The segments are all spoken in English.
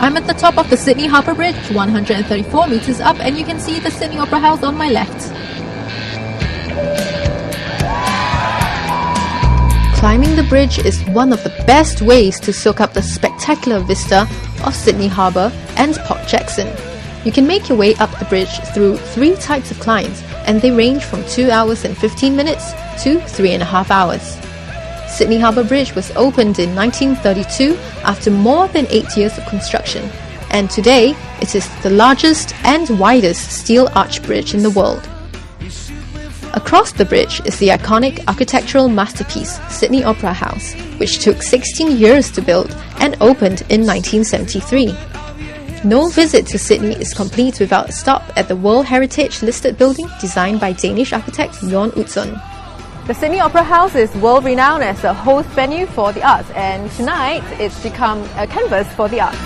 I'm at the top of the Sydney Harbour Bridge, 134 metres up, and you can see the Sydney Opera House on my left. Climbing the bridge is one of the best ways to soak up the spectacular vista of Sydney Harbour and Port Jackson. You can make your way up the bridge through 3 types of climbs, and they range from 2 hours and 15 minutes to 3.5 hours. Sydney Harbour Bridge was opened in 1932 after more than 8 years of construction, and today it is the largest and widest steel arch bridge in the world. Across the bridge is the iconic architectural masterpiece Sydney Opera House, which took 16 years to build and opened in 1973. No visit to Sydney is complete without a stop at the World Heritage listed building designed by Danish architect Jon Utzon. The Sydney Opera House is world-renowned as a host venue for the arts, and tonight it's become a canvas for the arts.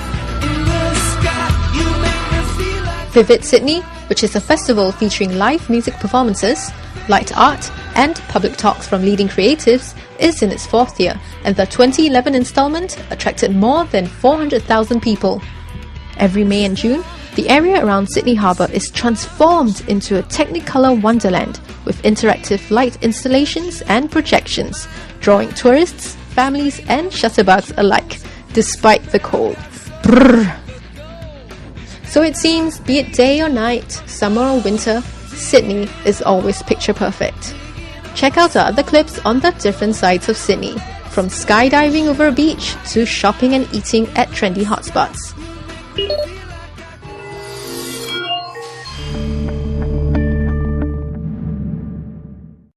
Vivid Sydney, which is a festival featuring live music performances, light art, and public talks from leading creatives, is in its 4th year, and the 2011 installment attracted more than 400,000 people. Every May and June, the area around Sydney Harbour is transformed into a Technicolor wonderland with interactive light installations and projections, drawing tourists, families and shutterbugs alike, despite the cold. Brrr. So it seems, be it day or night, summer or winter, Sydney is always picture perfect. Check out our other clips on the different sides of Sydney, from skydiving over a beach to shopping and eating at trendy hotspots.